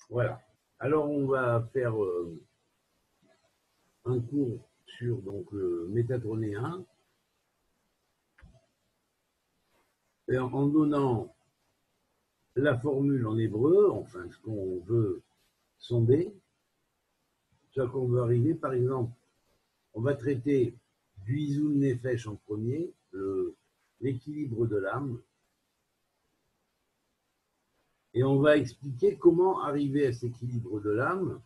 Voilà. Alors, on va faire un cours sur donc, le métatronéen et en donnant la formule en hébreu, enfin ce qu'on veut sonder, ce qu'on veut arriver. Par exemple, on va traiter du Izoun Nefesh en premier, l'équilibre de l'âme, et on va expliquer comment arriver à cet équilibre de l'âme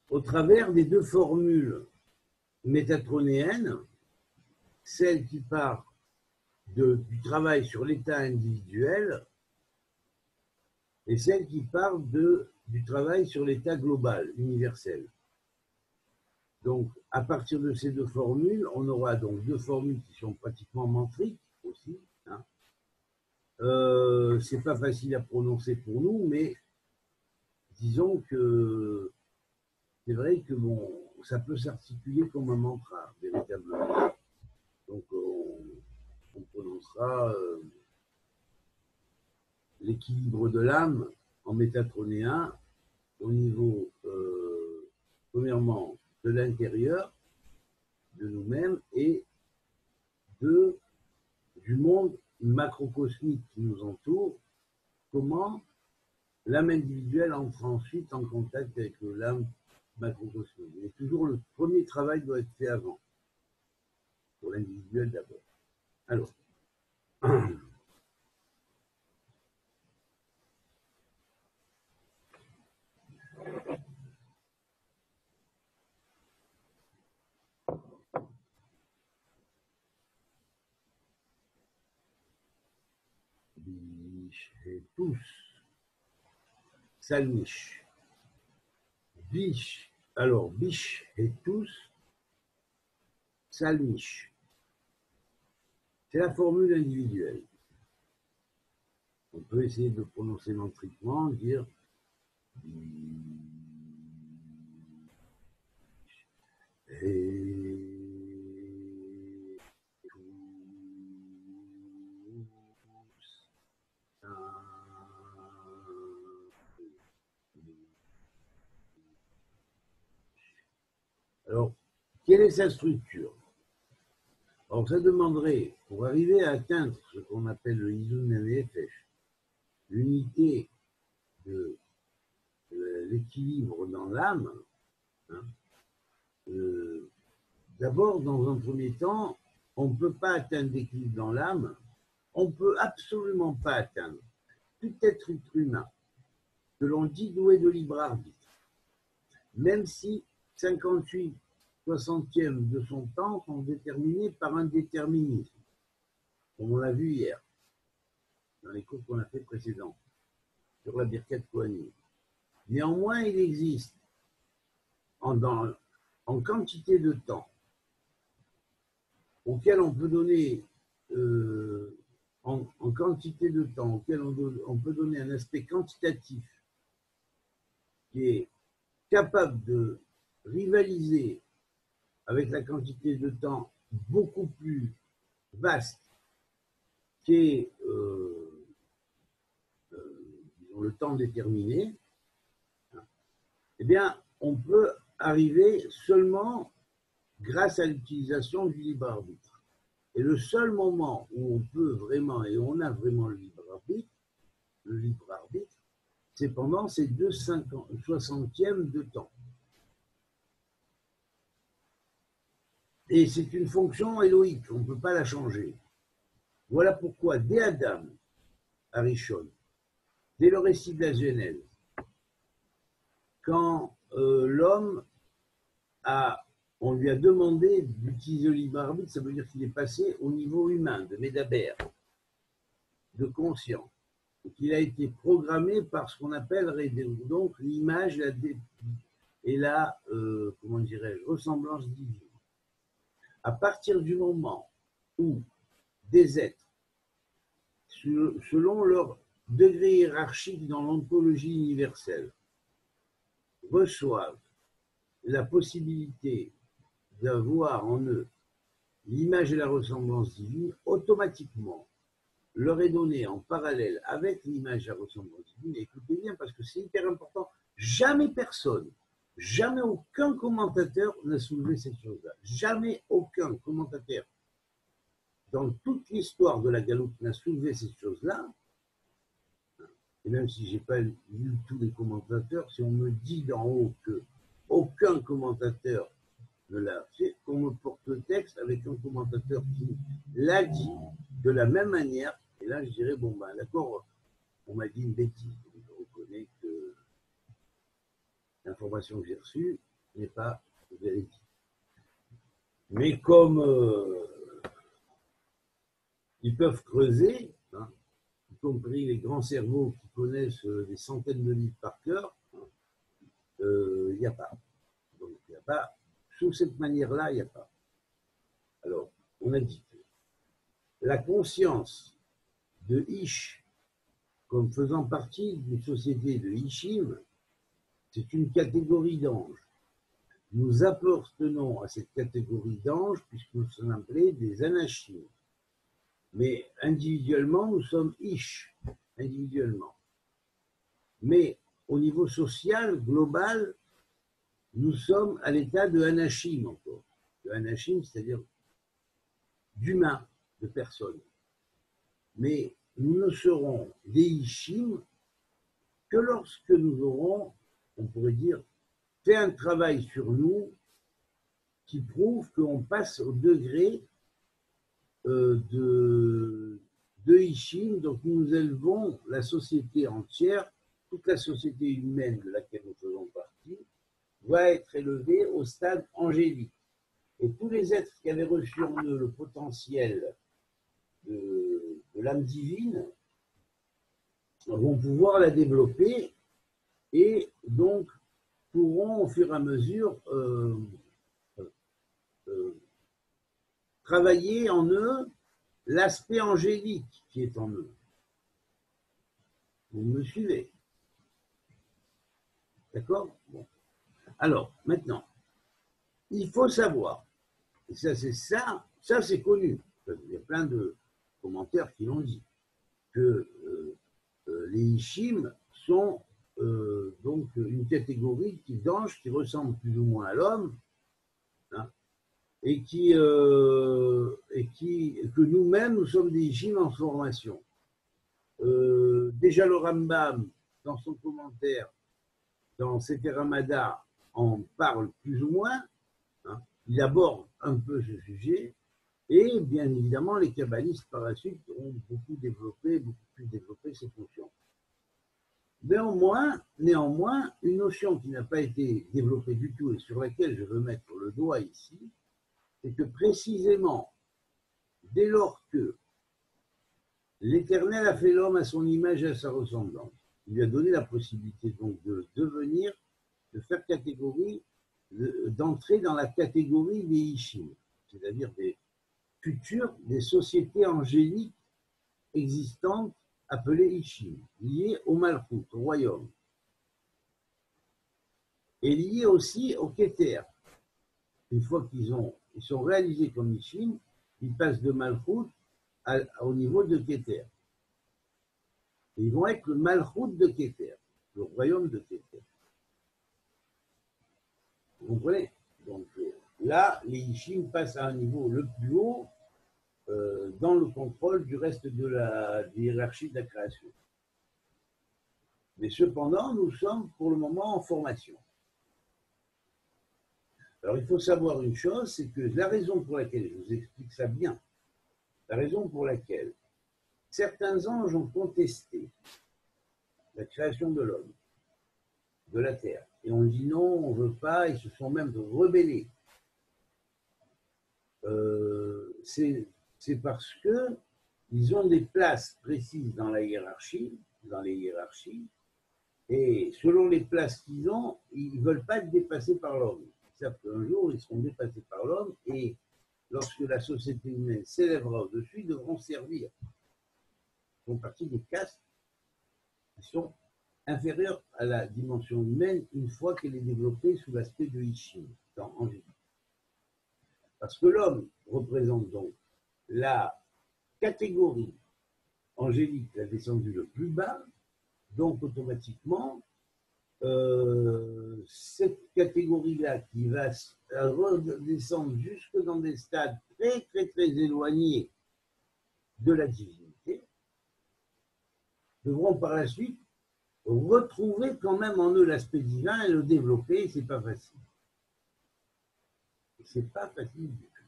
au travers des deux formules métatronéennes, celle qui part du travail sur l'état individuel et celle qui part du travail sur l'état global, universel. Donc, à partir de ces deux formules, on aura donc deux formules qui sont pratiquement mantriques aussi. Hein. C'est pas facile à prononcer pour nous, mais disons que c'est vrai que bon, ça peut s'articuler comme un mantra, véritablement. Donc, on prononcera l'équilibre de l'âme en métatronéen au niveau, premièrement, de l'intérieur, de nous-mêmes, et du monde macrocosmique qui nous entoure, comment l'âme individuelle entre ensuite en contact avec l'âme macrocosmique. Mais toujours le premier travail doit être fait avant, pour l'individuel d'abord. Alors, biche et tous, salmiche, biche, alors biche et tous, salmiche. C'est la formule individuelle. On peut essayer de prononcer mantriquement, dire et alors, quelle est sa structure? Alors, ça demanderait, pour arriver à atteindre ce qu'on appelle le Izoun Nefesh, l'unité de l'équilibre dans l'âme, hein, d'abord, dans un premier temps, on ne peut pas atteindre l'équilibre dans l'âme, on ne peut absolument pas atteindre tout être humain que l'on dit doué de libre arbitre, même si 58 soixantièmes de son temps sont déterminés par un déterminisme, comme on l'a vu hier, dans les cours qu'on a fait précédents, sur la Birkat Kohanim. Néanmoins, il existe en quantité de temps auquel on peut donner en quantité de temps auquel on peut donner un aspect quantitatif qui est capable de rivaliser avec la quantité de temps beaucoup plus vaste qui est disons, le temps déterminé, eh bien, on peut arriver seulement grâce à l'utilisation du libre arbitre. Et le seul moment où on peut vraiment, et on a vraiment le libre arbitre, c'est pendant ces 2/60e de temps. Et c'est une fonction éloïque, on ne peut pas la changer. Voilà pourquoi, dès Adam, Arishon, dès le récit de la Genèse, quand l'homme on lui a demandé d'utiliser le libre arbitre, ça veut dire qu'il est passé au niveau humain, de Médaber, de conscient. Il a été programmé par ce qu'on appelle donc l'image et la comment dirais-je, ressemblance divine. À partir du moment où des êtres, selon leur degré hiérarchique dans l'ontologie universelle, reçoivent la possibilité d'avoir en eux l'image et la ressemblance divine, automatiquement, leur est donné en parallèle avec l'image à ressemblance divine. Écoutez bien parce que c'est hyper important. Jamais personne, jamais aucun commentateur n'a soulevé cette chose-là. Jamais aucun commentateur dans toute l'histoire de la Galoute n'a soulevé cette chose-là. Et même si je n'ai pas lu tous les commentateurs, si on me dit d'en haut que aucun commentateur ne l'a fait, qu'on me porte le texte avec un commentateur qui l'a dit de la même manière, et là je dirais, bon ben d'accord, on m'a dit une bêtise, donc je reconnais que l'information que j'ai reçue n'est pas véridique. Mais comme ils peuvent creuser, hein, y compris les grands cerveaux qui connaissent des centaines de livres par cœur, il n'y a pas. Donc il n'y a pas, sous cette manière-là, il n'y a pas. Alors, on a dit que la conscience de Ish, comme faisant partie d'une société de Ishim, c'est une catégorie d'anges. Nous appartenons à cette catégorie d'anges puisque nous sommes appelés des Anashim. Mais individuellement, nous sommes Ish, individuellement. Mais au niveau social, global, nous sommes à l'état de Anashim encore. De Anashim, c'est-à-dire d'humains, de personnes. Mais nous ne serons des Ishim que lorsque nous aurons, on pourrait dire, fait un travail sur nous qui prouve qu'on passe au degré de Ishim. Donc nous élevons la société entière, toute la société humaine de laquelle nous faisons partie, va être élevée au stade angélique. Et tous les êtres qui avaient reçu en eux le potentiel de l'âme divine vont pouvoir la développer et donc pourront au fur et à mesure travailler en eux l'aspect angélique qui est en eux. Vous me suivez? D'accord? Bon. Alors, maintenant, il faut savoir, et ça c'est connu, il y a plein de commentaires qui l'ont dit, que les Ishim sont donc une catégorie d'anges qui ressemblent plus ou moins à l'homme, hein, et que nous-mêmes, nous sommes des Ishim en formation. Déjà le Rambam, dans son commentaire, dans Sefer Hamada, en parle plus ou moins, hein, il aborde un peu ce sujet, et bien évidemment, les kabbalistes par la suite ont beaucoup plus développé ces notions. Néanmoins, une notion qui n'a pas été développée du tout et sur laquelle je veux mettre le doigt ici, c'est que précisément, dès lors que l'Éternel a fait l'homme à son image et à sa ressemblance, il lui a donné la possibilité donc de devenir, de faire catégorie, d'entrer dans la catégorie des Ishim, c'est-à-dire des futures, des sociétés angéliques existantes appelées Ishim, liées au Malchut, au royaume, et liées aussi au Keter. Une fois qu'ils sont réalisés comme Ishim, ils passent de Malchut au niveau de Keter. Ils vont être le Malchut de Keter, le royaume de Keter. Vous comprenez? Donc là, les Ishim passent à un niveau le plus haut dans le contrôle du reste de la hiérarchie de la création. Mais cependant, nous sommes pour le moment en formation. Alors il faut savoir une chose, c'est que la raison pour laquelle, je vous explique ça bien, la raison pour laquelle certains anges ont contesté la création de l'homme, de la terre, et on dit non, on ne veut pas, ils se sont même rebellés. C'est parce qu'ils ont des places précises dans les hiérarchies, et selon les places qu'ils ont, ils ne veulent pas être dépassés par l'homme. Ils savent qu'un jour, ils seront dépassés par l'homme, et lorsque la société humaine s'élèvera au-dessus, ils devront servir. Ils font partie des castes qui sont inférieures à la dimension humaine une fois qu'elle est développée sous l'aspect de Ishim, dans Angélique. Parce que l'homme représente donc la catégorie angélique a descendu le plus bas, donc automatiquement, cette catégorie-là qui va redescendre jusque dans des stades très, très, très éloignés de la divinité, devront par la suite retrouver quand même en eux l'aspect divin et le développer, c'est pas facile. C'est pas facile du tout.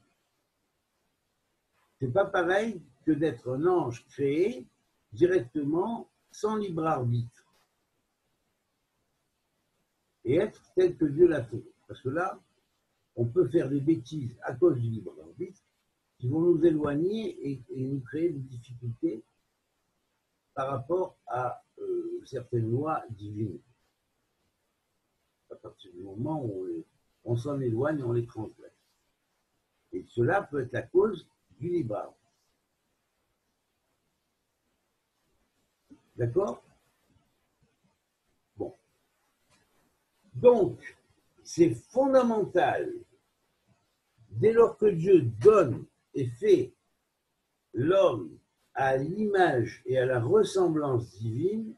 C'est pas pareil que d'être un ange créé directement, sans libre arbitre. Et être tel que Dieu l'a fait. Parce que là, on peut faire des bêtises à cause du libre arbitre qui vont nous éloigner et nous créer des difficultés par rapport à certaines lois divines. À partir du moment où on s'en éloigne, on les transgresse. Et cela peut être la cause du libre arbitre. D'accord? Bon. Donc, c'est fondamental, dès lors que Dieu donne et fait l'homme à l'image et à la ressemblance divine,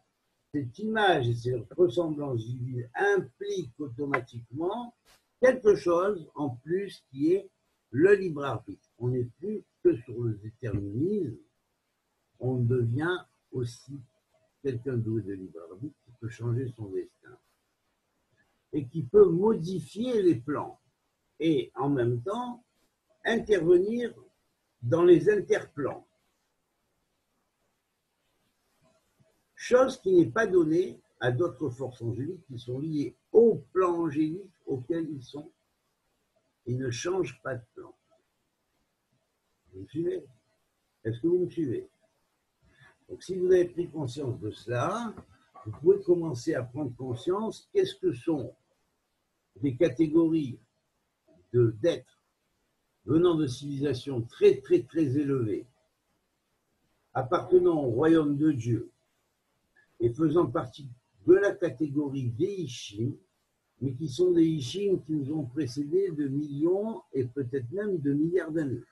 cette image et cette ressemblance divine impliquent automatiquement quelque chose en plus qui est le libre arbitre. On n'est plus que sur le déterminisme, on devient aussi quelqu'un doué de libre arbitre qui peut changer son destin et qui peut modifier les plans et en même temps intervenir dans les interplans. Chose qui n'est pas donnée à d'autres forces angéliques qui sont liées au plan angélique auquel ils sont. Ils ne changent pas de plan. Vous me suivez? Est-ce que vous me suivez? Donc si vous avez pris conscience de cela, vous pouvez commencer à prendre conscience qu'est-ce que sont des catégories d'êtres venant de civilisations très, très, très élevées, appartenant au royaume de Dieu et faisant partie de la catégorie des Ishim, mais qui sont des Ishim qui nous ont précédés de millions et peut-être même de milliards d'années.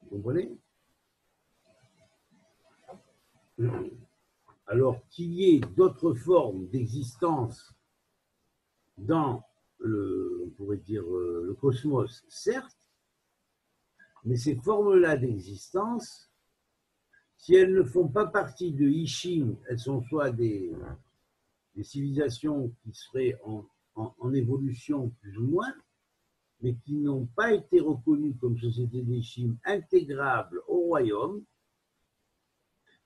Vous comprenez? Alors qu'il y ait d'autres formes d'existence dans on pourrait dire le cosmos, certes, mais ces formes-là d'existence, si elles ne font pas partie de Ishim, elles sont soit des civilisations qui seraient en évolution plus ou moins, mais qui n'ont pas été reconnues comme sociétés d'Ishim intégrables au royaume.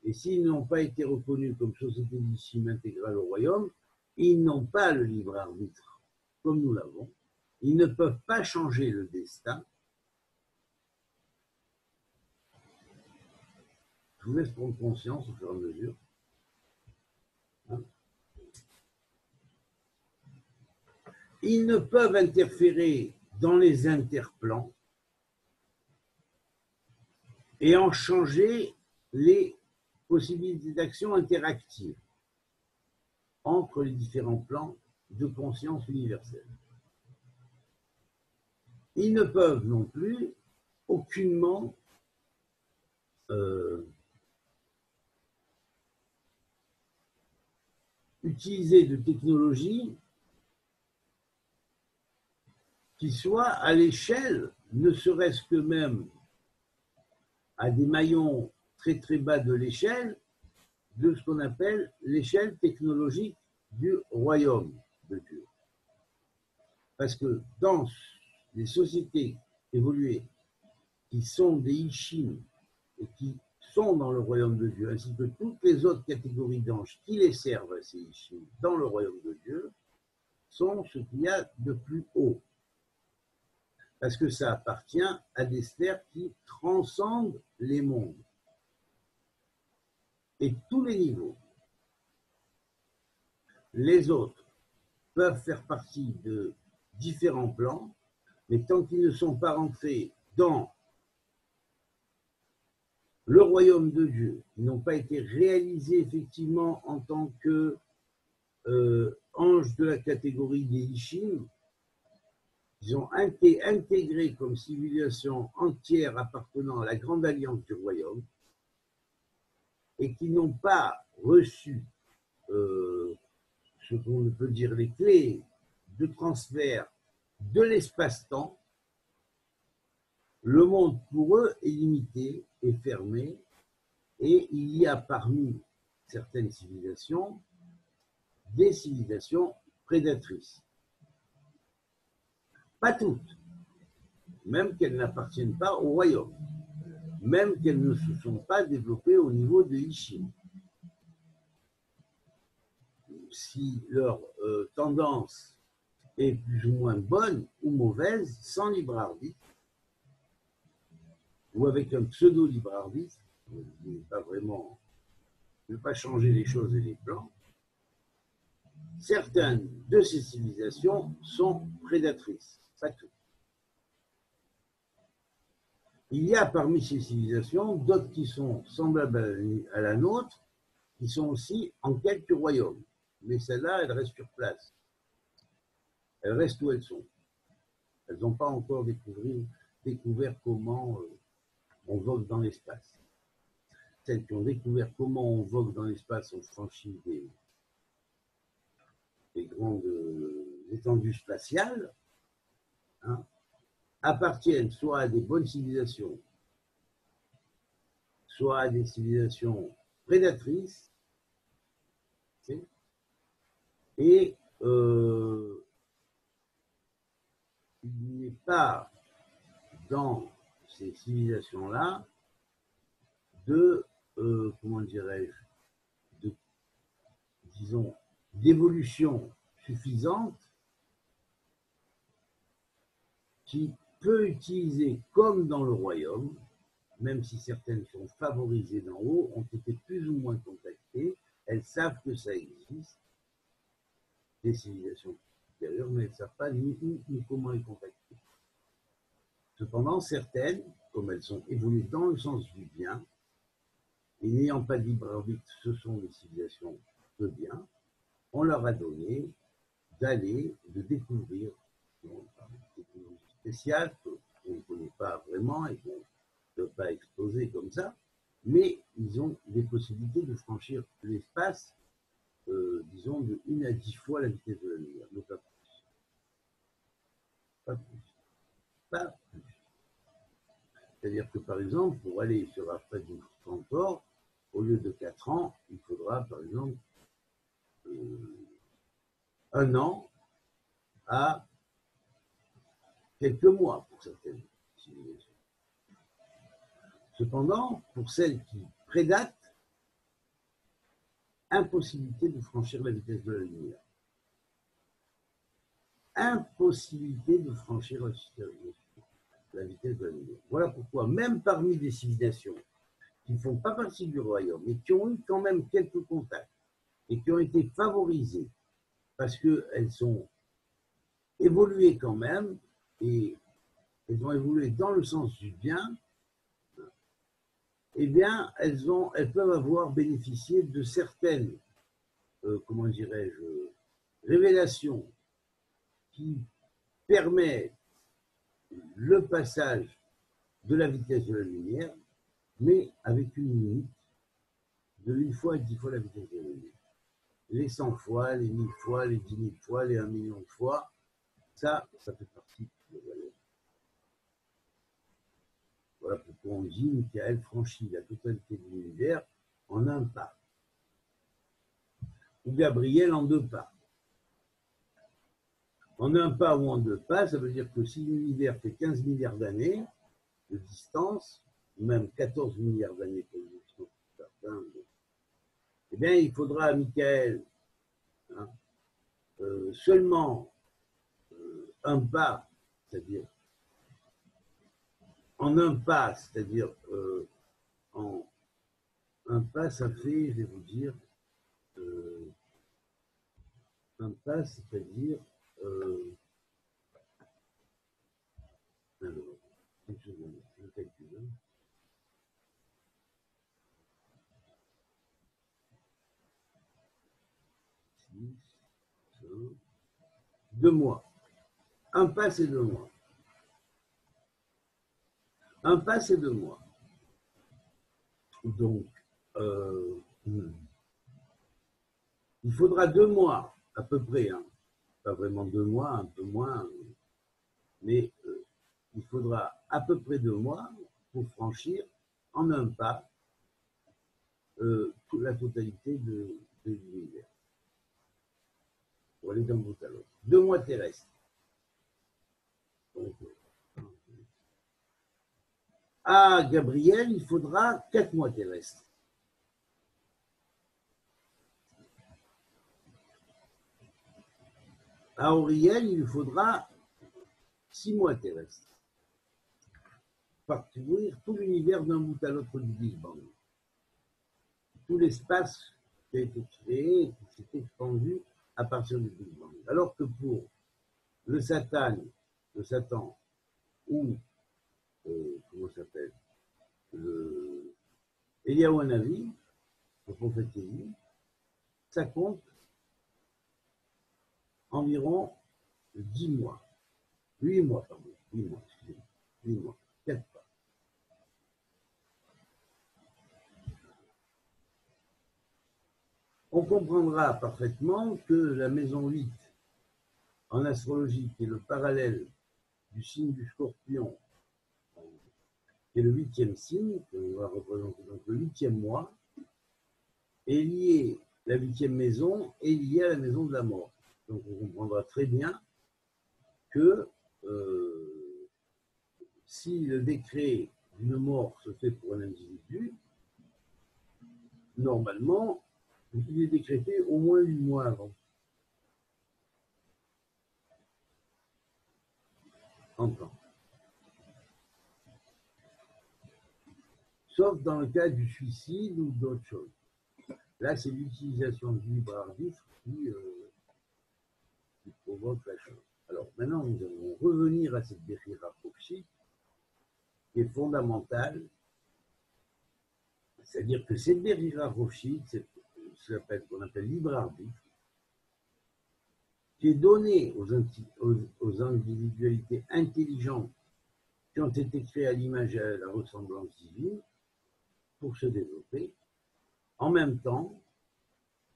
Et s'ils n'ont pas été reconnus comme société d'Ishim intégrale au royaume, ils n'ont pas le libre arbitre, comme nous l'avons. Ils ne peuvent pas changer le destin. Je vous laisse prendre conscience au fur et à mesure. Hein? Ils ne peuvent interférer dans les interplans et en changer les possibilités d'action interactives entre les différents plans de conscience universelle. Ils ne peuvent non plus aucunement utiliser de technologies qui soient à l'échelle, ne serait-ce que même à des maillons très très bas de l'échelle, de ce qu'on appelle l'échelle technologique du royaume de Dieu. Parce que dans les sociétés évoluées qui sont des Ishim et qui sont dans le royaume de Dieu, ainsi que toutes les autres catégories d'anges qui les servent à ces Ishim dans le royaume de Dieu, sont ce qu'il y a de plus haut. Parce que ça appartient à des sphères qui transcendent les mondes et tous les niveaux. Les autres peuvent faire partie de différents plans, mais tant qu'ils ne sont pas rentrés dans le royaume de Dieu, qui n'ont pas été réalisés effectivement en tant que anges de la catégorie des Ishim, Ils ont été intégrés comme civilisation entière appartenant à la grande alliance du royaume et qui n'ont pas reçu ce qu'on peut dire les clés de transfert de l'espace-temps. Le monde pour eux est limité et fermé, et il y a parmi certaines civilisations des civilisations prédatrices. Pas toutes, même qu'elles n'appartiennent pas au royaume, même qu'elles ne se sont pas développées au niveau de Ishin. Si leur tendance est plus ou moins bonne ou mauvaise, sans libre arbitre, ou avec un pseudo libre arbitre, pas vraiment, ne pas changer les choses et les plans, certaines de ces civilisations sont prédatrices, pas toutes. Il y a parmi ces civilisations d'autres qui sont semblables à la nôtre, qui sont aussi en quête du royaume. Mais celles-là, elles restent sur place. Elles restent où elles sont. Elles n'ont pas encore découvert comment on vogue dans l'espace. Celles qui ont découvert comment on vogue dans l'espace ont franchi des grandes étendues spatiales, hein, appartiennent soit à des bonnes civilisations, soit à des civilisations prédatrices, et il n'est pas dans ces civilisations-là de, comment dirais-je, disons, d'évolution suffisante qui peut utiliser, comme dans le royaume, même si certaines sont favorisées d'en haut, ont été plus ou moins contactées, elles savent que ça existe, des civilisations supérieures, mais elles ne savent pas ni où ni comment les contacter. Cependant, certaines, comme elles sont évoluées dans le sens du bien, et n'ayant pas de libre arbitre, ce sont des civilisations de bien, on leur a donné d'aller, de découvrir des technologies spéciales qu'on ne connaît pas vraiment et qu'on ne peut pas exploser comme ça, mais ils ont des possibilités de franchir l'espace, disons, de 1 à 10 fois la vitesse de la lumière, mais pas plus. Pas plus. Pas plus. C'est-à-dire que, par exemple, pour aller sur Alpha du Centaure, au lieu de 4 ans, il faudra, par exemple, 1 an à quelques mois pour certaines civilisations. Cependant, pour celles qui prédatent, impossibilité de franchir la vitesse de la lumière. Impossibilité de franchir la vitesse de la lumière. Voilà pourquoi, même parmi des civilisations qui ne font pas partie du royaume, mais qui ont eu quand même quelques contacts et qui ont été favorisées parce qu'elles ont évolué quand même, et elles ont évolué dans le sens du bien, eh bien, elles peuvent avoir bénéficié de certaines, comment dirais-je, révélations qui permettent le passage de la vitesse de la lumière, mais avec une limite de 1 fois à 10 fois la vitesse de la lumière. Les 100 fois, les 1000 fois, les 10 000 fois, les 1 million de fois, ça fait partie de la valeur. Voilà pourquoi on dit Michael franchit la totalité de l'univers en 1 pas. Ou Gabriel en 2 pas. En 1 pas ou en 2 pas, ça veut dire que si l'univers fait 15 milliards d'années de distance, ou même 14 milliards d'années pour certains, eh bien, il faudra à Michael seulement 1 pas, c'est-à-dire en 1 pas, c'est-à-dire en 1 pas, ça fait, je vais vous dire, 1 pas, c'est-à-dire alors, une seconde, je calcule. 6, 2 mois. Un pas, c'est 2 mois. Un pas, c'est 2 mois. Donc, il faudra 2 mois, à peu près, hein. Pas vraiment 2 mois, un peu moins, mais il faudra à peu près 2 mois pour franchir en un pas la totalité de l'univers. Pour aller d'un bout à l'autre. 2 mois terrestres. Donc, à Gabriel, il faudra 4 mois terrestres. À Auriel, il faudra 6 mois terrestres. Parcourir tout l'univers d'un bout à l'autre du Big Bang. Tout l'espace qui a été créé, qui s'est expandu à partir du Big Bang. Alors que pour le Satan ou comment ça s'appelle, Eliyahu Hanavi, le prophète Élie, ça compte environ 10 mois. 8 mois, pardon. 8 mois, excusez-moi. 8 mois. 4 pas. On comprendra parfaitement que la maison 8 en astrologie, qui est le parallèle du signe du Scorpion, qui est le 8e signe, qu'on va représenter donc le 8e mois, est lié, la 8e maison est liée à la maison de la mort. Donc on comprendra très bien que si le décret d'une mort se fait pour un individu, normalement, il est décrété au moins 8 mois avant. Entend. Sauf dans le cas du suicide ou d'autres choses. Là, c'est l'utilisation du libre arbitre qui provoque la chose. Alors maintenant, nous allons revenir à cette Bechira Foxy qui est fondamentale. C'est-à-dire que cette Bechira Foxy, qu'on appelle libre arbitre, qui est donnée aux individualités intelligentes qui ont été créées à l'image et à la ressemblance divine pour se développer. En même temps,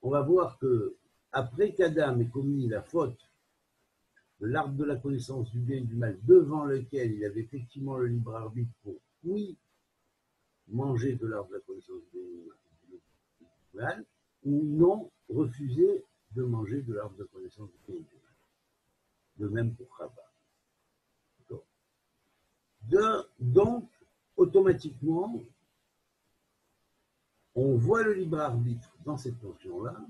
on va voir que après qu'Adam ait commis la faute de l'arbre de la connaissance du bien et du mal, devant lequel il avait effectivement le libre arbitre pour, oui, manger de l'arbre de la connaissance du bien et du mal, ou non, refuser de manger de l'arbre de connaissance du bien et du mal. De même pour Chava. Donc, automatiquement, on voit le libre arbitre dans cette notion-là,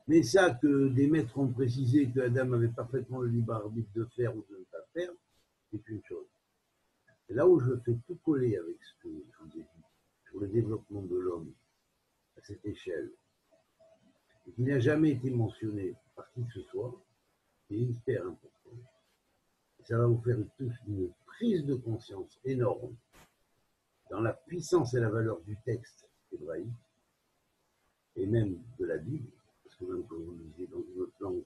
mais ça que des maîtres ont précisé que Adam avait parfaitement le libre arbitre de faire ou de ne pas faire, c'est une chose. C'est là où je fais tout coller avec ce que je vous ai dit sur le développement de l'homme à cette échelle, et qui n'a jamais été mentionné par qui que ce soit, c'est hyper important. Et ça va vous faire tous une prise de conscience énorme dans la puissance et la valeur du texte hébraïque, et même de la Bible, parce que même quand vous lisez dans une autre langue,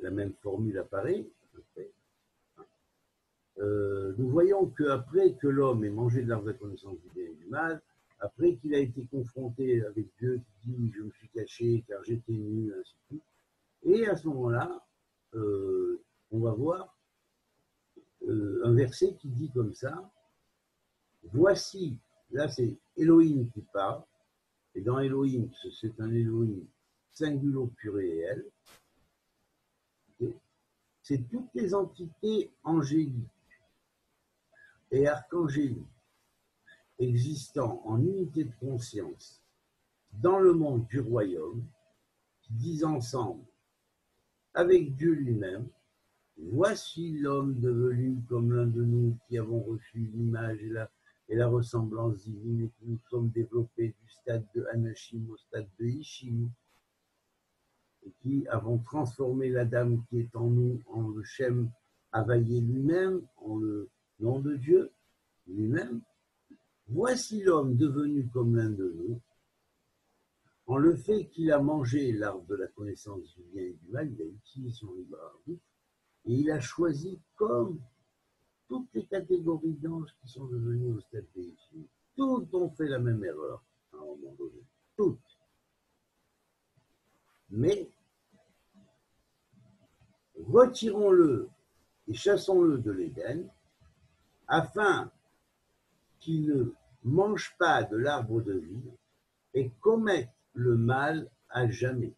la même formule apparaît. Nous voyons qu'après que l'homme ait mangé de l'arbre de la connaissance du bien et du mal, après qu'il a été confronté avec Dieu qui dit « je me suis caché car j'étais nu », ainsi de suite, et à ce moment-là, on va voir un verset qui dit comme ça, « Voici », là c'est Elohim qui parle, et dans Elohim, c'est un Elohim singulo pur et réel, okay. C'est toutes les entités angéliques et archangéliques existant en unité de conscience dans le monde du royaume, qui disent ensemble, avec Dieu lui-même, voici l'homme devenu comme l'un de nous qui avons reçu l'image et la ressemblance divine et qui nous sommes développés du stade de Anashim au stade de Ishim, et qui avons transformé la dame qui est en nous en le Shem Havaïe lui-même, en le nom de Dieu lui-même. Voici l'homme devenu comme l'un de nous, en le fait qu'il a mangé l'arbre de la connaissance du bien et du mal, il a utilisé son libre arbitre, Et il a choisi, comme toutes les catégories d'anges qui sont devenus au stade Ishim, toutes ont fait la même erreur à un moment donné. Toutes. Mais retirons-le et chassons-le de l'Éden afin qu'il ne mange pas de l'arbre de vie et commette le mal à jamais.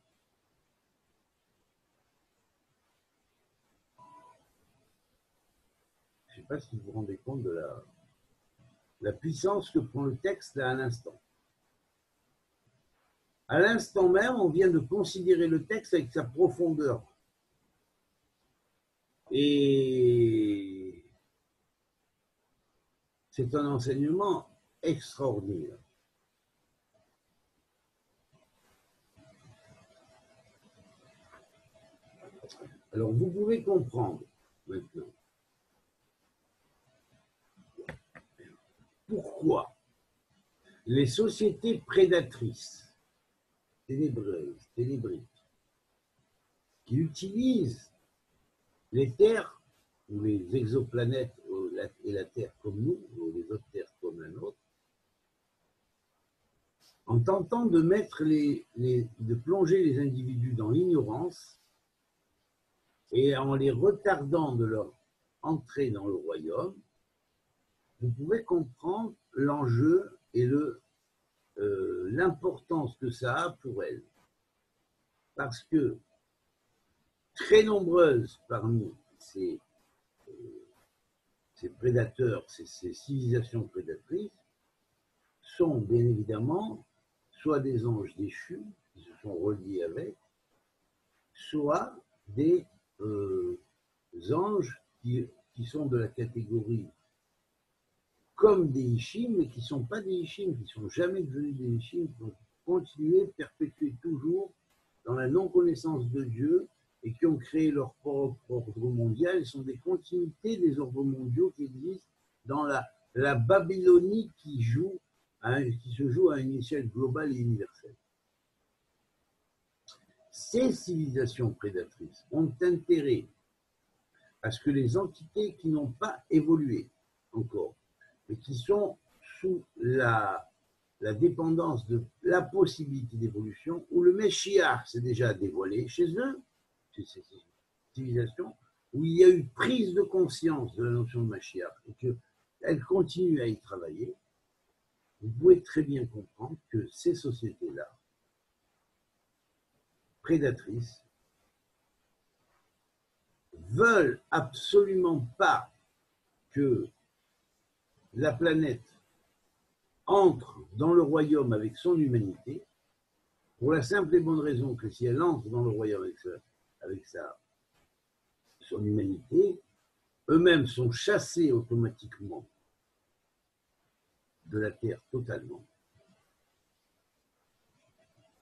Je ne sais pas si vous vous rendez compte de la puissance que prend le texte là à l'instant. À l'instant même, on vient de considérer le texte avec sa profondeur. Et c'est un enseignement extraordinaire. Alors, vous pouvez comprendre maintenant pourquoi les sociétés prédatrices, ténébreuses, ténébriques, qui utilisent les terres ou les exoplanètes et la Terre comme nous, ou les autres terres comme la nôtre, en tentant de de plonger les individus dans l'ignorance et en les retardant de leur entrée dans le royaume, vous pouvez comprendre l'enjeu et l'importance que ça a pour elles. Parce que très nombreuses parmi ces prédateurs, ces civilisations prédatrices, sont bien évidemment soit des anges déchus qui se sont reliés avec, soit des anges qui sont de la catégorie comme des Ishim, mais qui ne sont pas des Ishim, qui ne sont jamais devenus des Ishim, qui ont continué, perpétué toujours dans la non-connaissance de Dieu et qui ont créé leur propre ordre mondial. Ils sont des continuités des ordres mondiaux qui existent dans la Babylonie qui se joue à une échelle globale et universelle. Ces civilisations prédatrices ont intérêt à ce que les entités qui n'ont pas évolué encore, mais qui sont sous la dépendance de la possibilité d'évolution, où le Meshiach s'est déjà dévoilé chez eux, chez ces civilisations, où il y a eu prise de conscience de la notion de Meshiach, et qu'elles continuent à y travailler, vous pouvez très bien comprendre que ces sociétés-là, prédatrices, veulent absolument pas que la planète entre dans le royaume avec son humanité, pour la simple et bonne raison que si elle entre dans le royaume avec son humanité, eux-mêmes sont chassés automatiquement de la Terre totalement.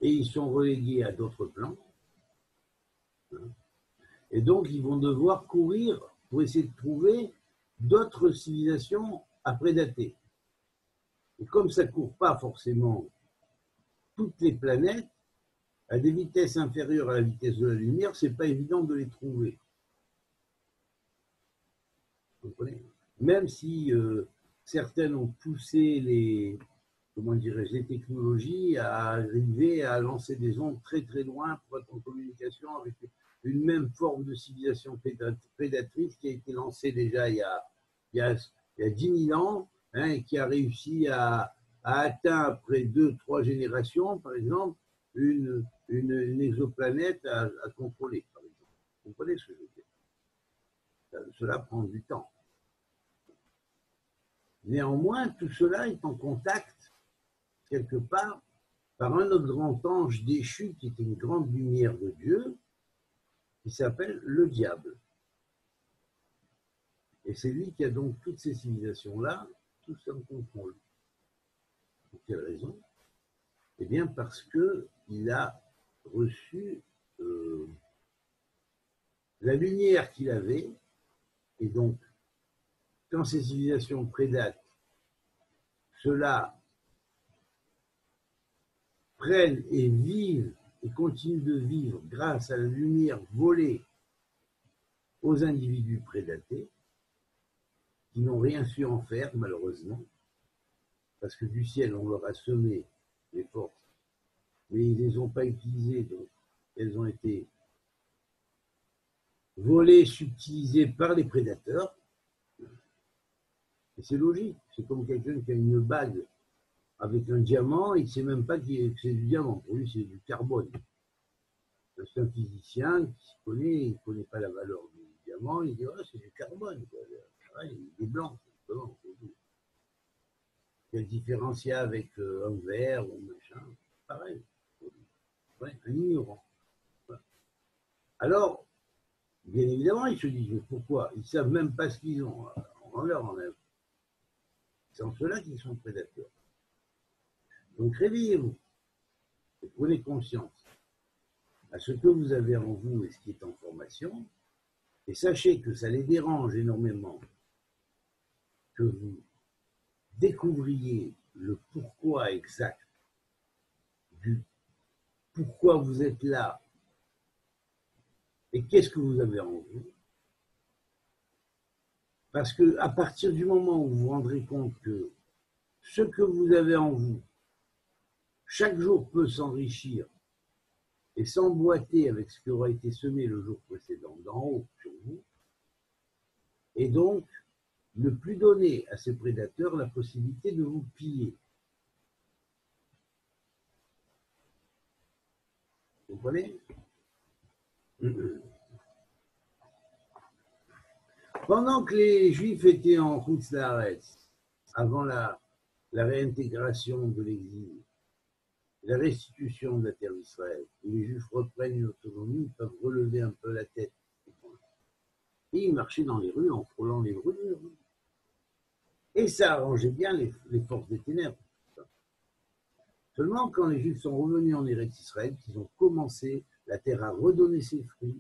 Et ils sont relégués à d'autres plans. Et donc, ils vont devoir courir pour essayer de trouver d'autres civilisations à prédater. Et comme ça ne court pas forcément toutes les planètes, à des vitesses inférieures à la vitesse de la lumière, ce n'est pas évident de les trouver. Vous comprenez ? Même si certaines ont poussé les technologies à arriver à lancer des ondes très très loin pour être en communication avec une même forme de civilisation prédatrice qui a été lancée déjà il y a 10 000 ans, hein, et qui a réussi à atteindre après 2-3 générations, par exemple, une exoplanète à contrôler, par exemple. Vous comprenez ce que je veux dire ? Cela prend du temps. Néanmoins, tout cela est en contact, quelque part, par un autre grand ange déchu qui est une grande lumière de Dieu, qui s'appelle le diable. Et c'est lui qui a donc toutes ces civilisations-là, tout ça en contrôle. Pour quelle raison ? Eh bien parce qu'il a reçu la lumière qu'il avait, et donc, quand ces civilisations prédatent, ceux-là prennent et vivent et continuent de vivre grâce à la lumière volée aux individus prédatés, qui n'ont rien su en faire, malheureusement, parce que du ciel, on leur a semé les forces, mais ils ne les ont pas utilisées, donc elles ont été volées, subtilisées par les prédateurs. Et c'est logique, c'est comme quelqu'un qui a une bague avec un diamant, il ne sait même pas que c'est du diamant, pour lui c'est du carbone. C'est un physicien qui se connaît, il ne connaît pas la valeur du diamant, il dit oh, c'est du carbone, quoi. Il est blanc, c'est blanc, c'est tout. Il y a différencié avec un verre ou un machin, pareil. Ouais, un ignorant. Voilà. Alors, bien évidemment, ils se disent mais pourquoi? Ils ne savent même pas ce qu'ils ont. On leur enlève. C'est en cela qu'ils sont prédateurs. Donc réveillez-vous et prenez conscience à ce que vous avez en vous et ce qui est en formation, et sachez que ça les dérange énormément que vous découvriez le pourquoi exact du pourquoi vous êtes là et qu'est-ce que vous avez en vous. Parce qu'à partir du moment où vous vous rendrez compte que ce que vous avez en vous, chaque jour peut s'enrichir et s'emboîter avec ce qui aura été semé le jour précédent d'en haut sur vous, et donc ne plus donner à ces prédateurs la possibilité de vous piller. Vous comprenez? Pendant que les Juifs étaient en Khoutz Laaretz, avant la réintégration de l'exil, la restitution de la terre d'Israël, où les Juifs reprennent une autonomie, ils peuvent relever un peu la tête. Et ils marchaient dans les rues en frôlant les brûlures. Et ça arrangeait bien les forces des ténèbres. Seulement, quand les Juifs sont revenus en Eretz Israël, qu'ils ont commencé, la terre a redonné ses fruits,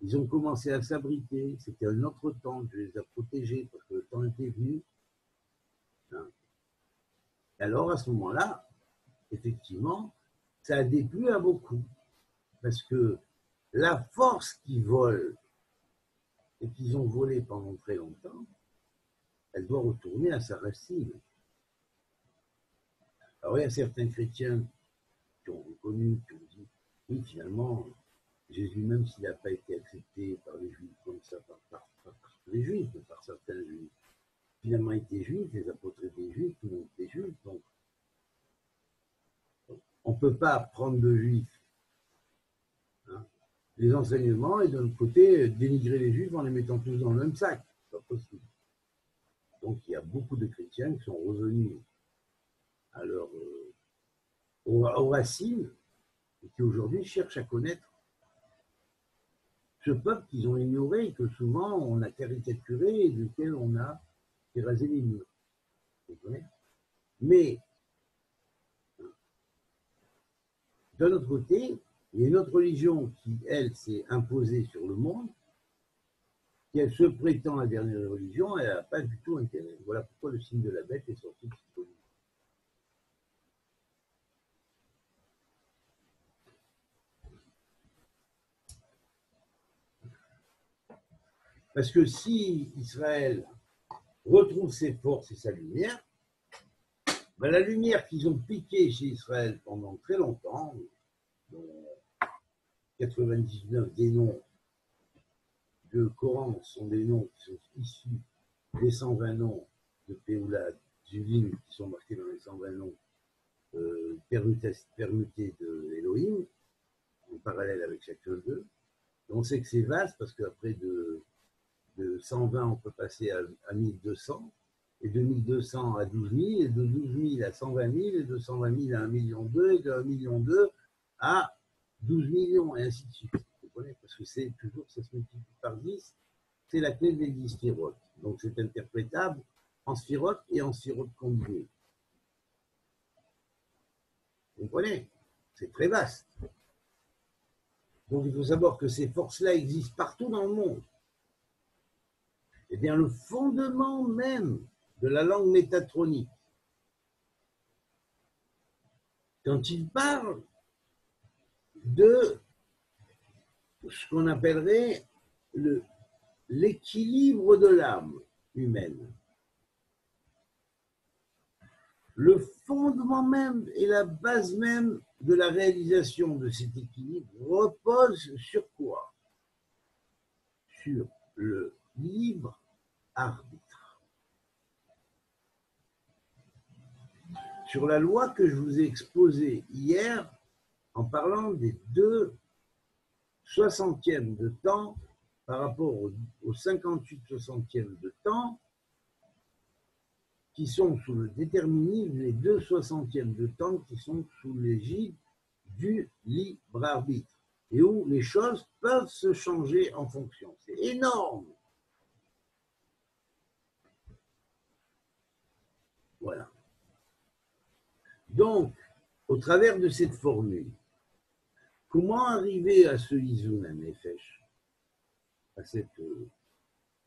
ils ont commencé à s'abriter, c'était un autre temps, Dieu les a protégés parce que le temps était venu. Alors, à ce moment-là, effectivement, ça a déplu à beaucoup. Parce que la force qui vole et qu'ils ont volé pendant très longtemps, elle doit retourner à sa racine. Alors, il y a certains chrétiens qui ont reconnu, qui ont dit, oui, finalement, Jésus, même s'il n'a pas été accepté par les Juifs comme ça, par les Juifs, mais par certains Juifs, finalement, il était juif, les apôtres étaient juifs, tout le monde était juif, donc on ne peut pas prendre de Juifs les enseignements et d'un côté dénigrer les Juifs en les mettant tous dans le même sac. C'est pas possible. Donc il y a beaucoup de chrétiens qui sont revenus à aux racines et qui aujourd'hui cherchent à connaître ce peuple qu'ils ont ignoré et que souvent on a caricaturé et duquel on a rasé les murs. Mais d'un autre côté, il y a une autre religion qui, elle, s'est imposée sur le monde, qui elle se prétend la dernière religion, elle n'a pas du tout intérêt. Voilà pourquoi le signe de la bête est sorti de cette religion. Parce que si Israël retrouve ses forces et sa lumière, ben la lumière qu'ils ont piquée chez Israël pendant très longtemps, dont 99 des noms de Coran sont des noms qui sont issus des 120 noms de Péoula Zulin, qui sont marqués dans les 120 noms permutés de Elohim, en parallèle avec chacun d'eux. On sait que c'est vaste parce qu'après de 120, on peut passer à 1200, et de 1200 à 12 000, et de 12 000 à 120 000, et de 120 000 à 1,2 million, et de 1,2 million à 12 millions, et ainsi de suite. Vous comprenez? Parce que c'est toujours, ça se multiplie par 10, c'est la clé des 10 sphirotes. Donc c'est interprétable en sphirotes et en sphirotes combinées. Vous comprenez? C'est très vaste. Donc il faut savoir que ces forces-là existent partout dans le monde. Eh bien, le fondement même de la langue métatronique, quand il parle de ce qu'on appellerait l'équilibre de l'âme humaine. Le fondement même et la base même de la réalisation de cet équilibre repose sur quoi? Sur le libre arbitre. Sur la loi que je vous ai exposée hier en parlant des 2/60 de temps par rapport aux 58/60 de temps qui sont sous le déterminisme, les 2/60 de temps qui sont sous l'égide du libre arbitre et où les choses peuvent se changer en fonction. C'est énorme. Voilà. Donc, au travers de cette formule, comment arriver à ce Izun HaNefesh, à cet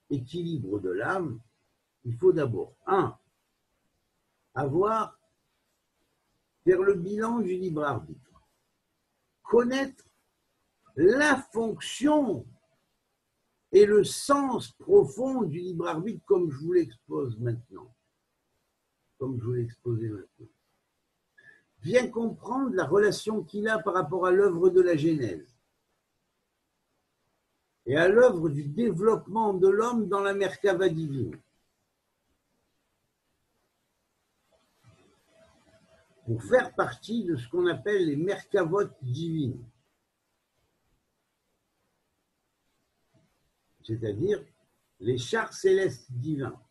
équilibre de l'âme? Il faut d'abord, faire le bilan du libre arbitre, connaître la fonction et le sens profond du libre arbitre comme je vous l'expose maintenant, comme je vous l'ai exposé maintenant. Bien comprendre la relation qu'il a par rapport à l'œuvre de la Genèse et à l'œuvre du développement de l'homme dans la Merkava divine. Pour faire partie de ce qu'on appelle les Merkavot divines. C'est-à-dire les chars célestes divins,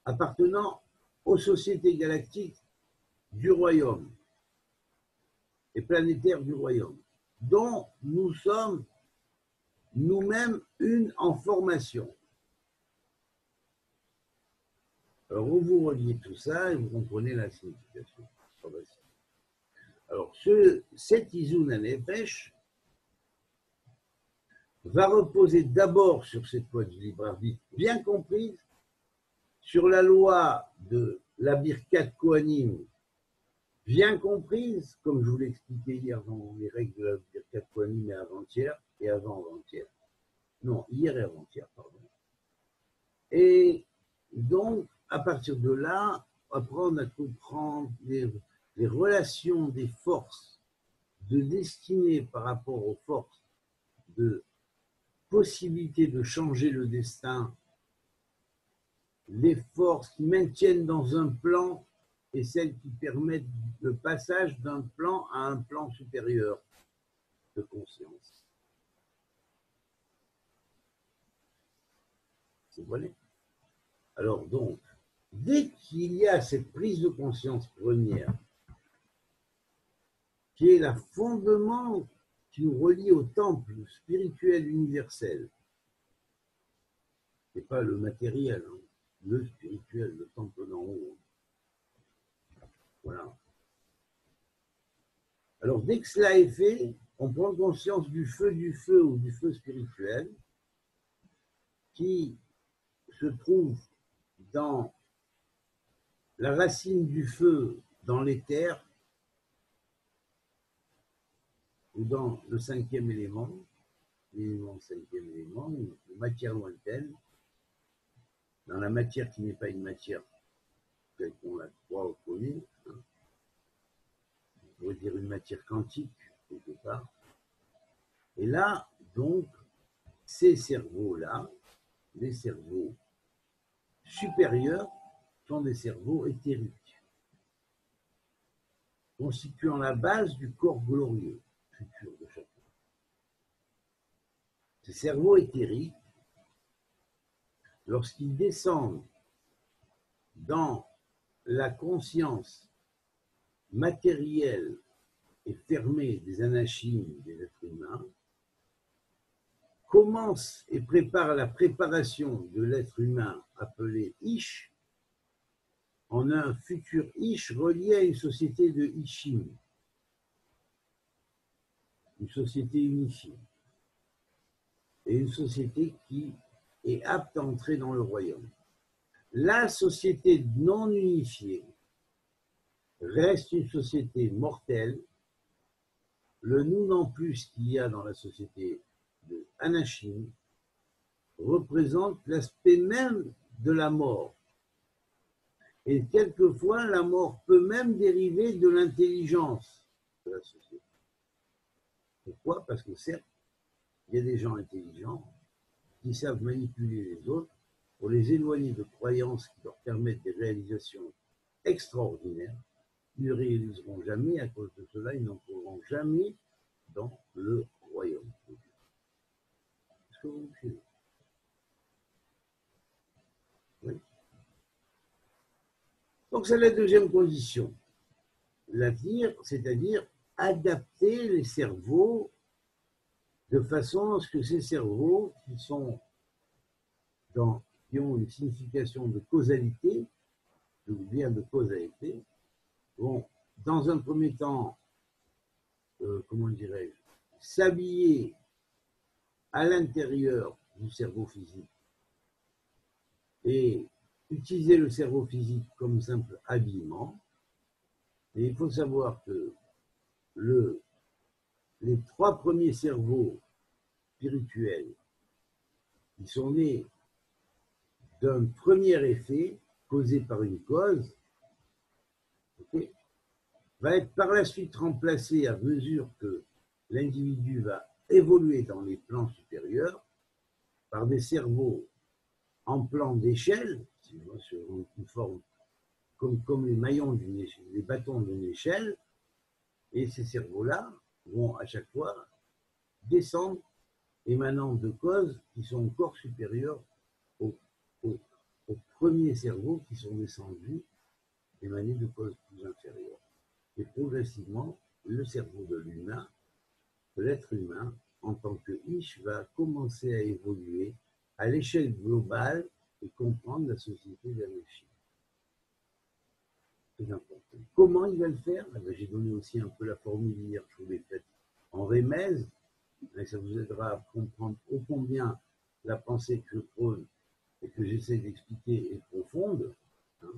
appartenant aux sociétés galactiques du royaume et planétaires du royaume, dont nous sommes nous-mêmes une en formation. Alors, vous reliez tout ça et vous comprenez la signification. Alors, cet Izun HaNefesh va reposer d'abord sur cette loi du libre arbitre bien comprise, sur la loi de la Birkat Kohanim bien comprise, comme je vous l'ai expliqué hier dans les règles de la Birkat Kohanim et avant-hier et avant-avant-hier. Non, hier et avant-hier, pardon. Et donc, à partir de là, apprendre à comprendre les relations des forces de destinée par rapport aux forces de possibilité de changer le destin, les forces qui maintiennent dans un plan et celles qui permettent le passage d'un plan à un plan supérieur de conscience. C'est voilà. Alors donc, dès qu'il y a cette prise de conscience première, qui est le fondement qui nous relie au temple spirituel universel, c'est pas le matériel, hein, le spirituel, le temple d'en haut. Voilà. Alors, dès que cela est fait, on prend conscience du feu ou du feu spirituel qui se trouve dans la racine du feu, dans l'éther, ou dans le cinquième élément, l'élément cinquième élément, ou matière lointaine, dans la matière qui n'est pas une matière telle qu'on la croit ou connaît, hein. On pourrait dire une matière quantique, quelque part. Et là, donc, ces cerveaux-là, les cerveaux supérieurs, sont des cerveaux éthériques, constituant la base du corps glorieux futur de chacun. Ces cerveaux éthériques, lorsqu'ils descendent dans la conscience matérielle et fermée des anachim des êtres humains, commence et prépare la préparation de l'être humain appelé Ish en un futur Ish relié à une société de Ishim, une société unifiée et une société qui est apte à entrer dans le royaume. La société non unifiée reste une société mortelle, le nous non plus qu'il y a dans la société de Anachim représente l'aspect même de la mort. Et quelquefois, la mort peut même dériver de l'intelligence de la société. Pourquoi? Parce que certes, il y a des gens intelligents qui savent manipuler les autres pour les éloigner de croyances qui leur permettent des réalisations extraordinaires. Ils ne réaliseront jamais, à cause de cela, ils n'entreront jamais dans le royaume de Dieu. Est-ce que vous me suivez? Oui. Donc c'est la deuxième condition. L'avenir, c'est-à-dire adapter les cerveaux de façon à ce que ces cerveaux qui ont une signification de causalité, je vous viens de causalité, vont dans un premier temps, comment dirais-je, s'habiller à l'intérieur du cerveau physique et utiliser le cerveau physique comme simple habillement. Et il faut savoir que les trois premiers cerveaux spirituels, ils sont nés d'un premier effet causé par une cause, okay, va être par la suite remplacé à mesure que l'individu va évoluer dans les plans supérieurs par des cerveaux en plan d'échelle, sur une forme comme les maillons d'une échelle, les bâtons d'une échelle, et ces cerveaux-là vont à chaque fois descendre émanant de causes qui sont encore supérieures aux premiers cerveaux qui sont descendus émanés de causes plus inférieures. Et progressivement, le cerveau de l'humain, de l'être humain, en tant que Ish, va commencer à évoluer à l'échelle globale et comprendre la société d'Anachim. C'est important. Comment il va le faire? J'ai donné aussi un peu la formule hier, je vous l'ai faite en rémèse, mais ça vous aidera à comprendre ô combien la pensée que je prône et que j'essaie d'expliquer est profonde, hein,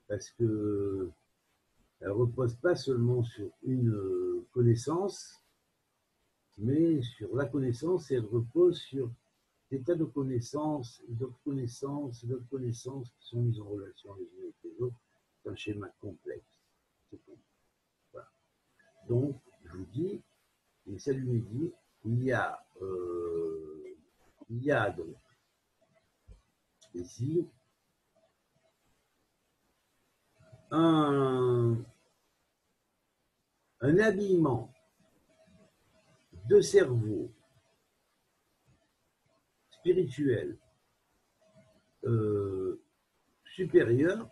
parce que elle ne repose pas seulement sur une connaissance, mais sur la connaissance, et elle repose sur des tas de connaissances, d'autres connaissances, et d'autres connaissances qui sont mises en relation les unes avec les autres. C'est un schéma complexe. Voilà. Donc, je vous dis, et ça lui dit, il y a donc ici un habillement de cerveau spirituel supérieur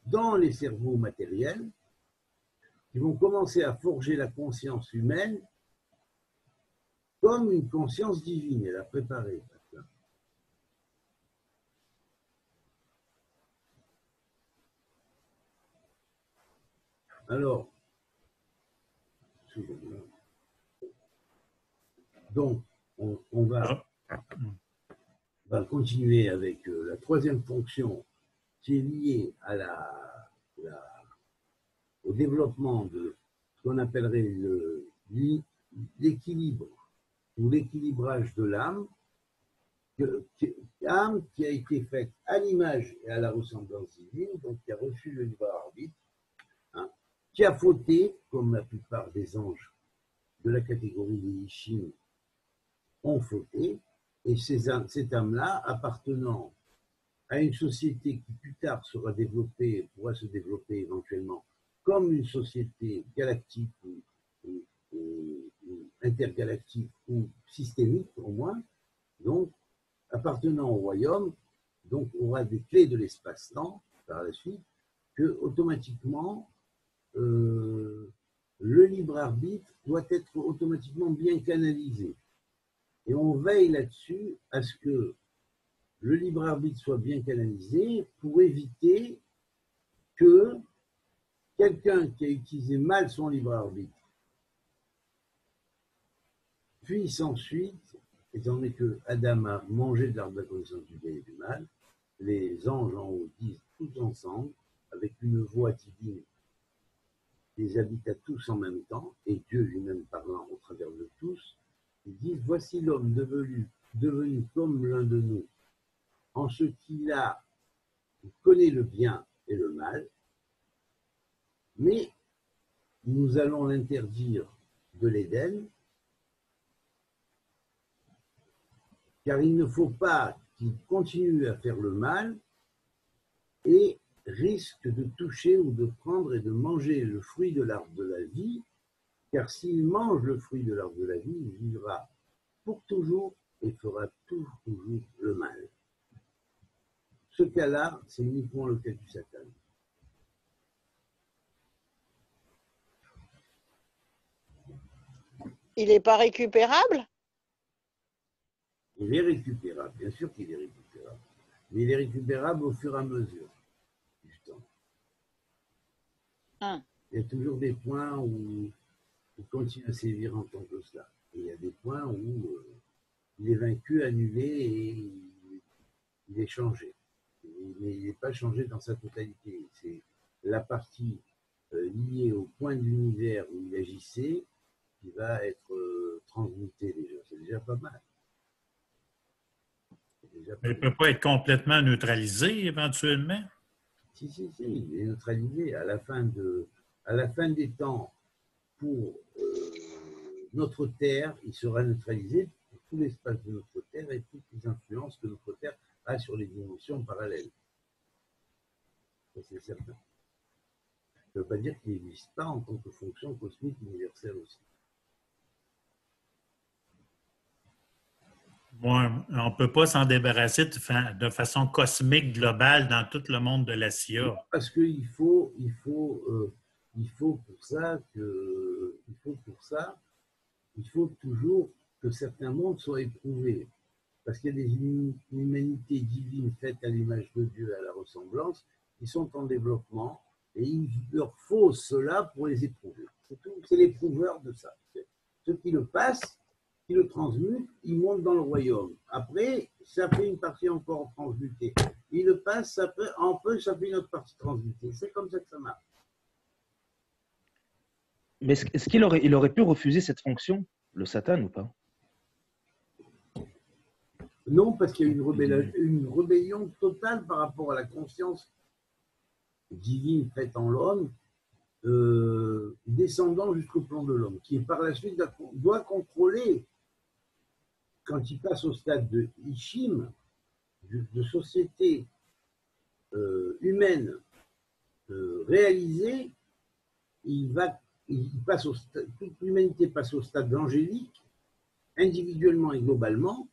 dans les cerveaux matériels qui vont commencer à forger la conscience humaine comme une conscience divine. Elle a préparé. Alors, donc, on va continuer avec la troisième fonction qui est liée à au développement de ce qu'on appellerait l'équilibre ou l'équilibrage de l'âme, âme qui a été faite à l'image et à la ressemblance divine, donc qui a reçu le libre arbitre, hein, qui a fauté, comme la plupart des anges de la catégorie des Ishim ont fauté, et cette âme-là, appartenant à une société qui plus tard sera développée, pourra se développer éventuellement comme une société galactique ou intergalactique ou systémique au moins, donc appartenant au royaume, donc aura des clés de l'espace-temps par la suite, que automatiquement le libre arbitre doit être automatiquement bien canalisé. Et on veille là-dessus à ce que le libre arbitre soit bien canalisé pour éviter que quelqu'un qui a utilisé mal son libre arbitre puisse ensuite, étant donné que Adam a mangé de l'arbre de la connaissance du bien et du mal, les anges en haut disent tous ensemble, avec une voix divine, les habite à tous en même temps, et Dieu lui-même parlant au travers de tous, Ils disent, voici l'homme devenu comme l'un de nous, en ce qu'il connaît le bien et le mal, mais nous allons l'interdire de l'Éden, car il ne faut pas qu'il continue à faire le mal et risque de toucher ou de prendre et de manger le fruit de l'arbre de la vie, car s'il mange le fruit de l'arbre de la vie, il vivra pour toujours et fera toujours le mal. Ce cas-là, c'est uniquement le cas du Satan. Il n'est pas récupérable? Il est récupérable, bien sûr qu'il est récupérable. Mais il est récupérable au fur et à mesure du temps. Il y a toujours des points où il continue à sévir en tant que cela. Et il y a des points où il est vaincu, annulé et il est changé. Mais il n'est pas changé dans sa totalité. C'est la partie liée au point de l'univers où il agissait qui va être transmutée déjà. C'est déjà pas mal. Mais il ne peut pas être complètement neutralisé éventuellement? Si, il est neutralisé à la fin des temps pour notre Terre, il sera neutralisé pour tout l'espace de notre Terre et toutes les influences que notre Terre a sur les dimensions parallèles. Ça, c'est certain. Ça ne veut pas dire qu'il n'existe pas en tant que fonction cosmique universelle aussi. Bon, on ne peut pas s'en débarrasser de façon cosmique, globale, dans tout le monde de la SIA. Parce qu'il faut toujours que certains mondes soient éprouvés. Parce qu'il y a des humanités divines faites à l'image de Dieu, à la ressemblance, qui sont en développement, et il leur faut cela pour les éprouver. C'est tout, c'est l'éprouveur de ça. Ceux qui le passent, qui le transmutent, ils montent dans le royaume. Après, ça fait une partie encore transmutée. Ils le passent, ça fait une autre partie transmutée. C'est comme ça que ça marche. Mais est-ce qu'il aurait pu refuser cette fonction, le Satan, ou pas? Non, parce qu'il y a une rébellion totale par rapport à la conscience divine faite en l'homme, descendant jusqu'au plan de l'homme, qui par la suite doit contrôler, quand il passe au stade de Ishim, de société humaine réalisée, toute l'humanité passe au stade d'angélique, individuellement et globalement.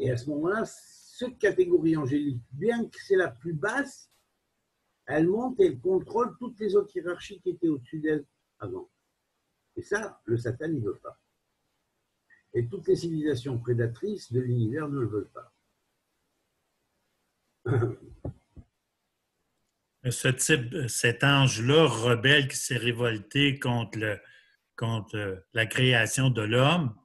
Et à ce moment-là, cette catégorie angélique, bien que c'est la plus basse, elle monte et elle contrôle toutes les autres hiérarchies qui étaient au-dessus d'elle avant. Et ça, le Satan ne veut pas. Et toutes les civilisations prédatrices de l'univers ne le veulent pas. Cet ange-là rebelle qui s'est révolté contre la création de l'homme,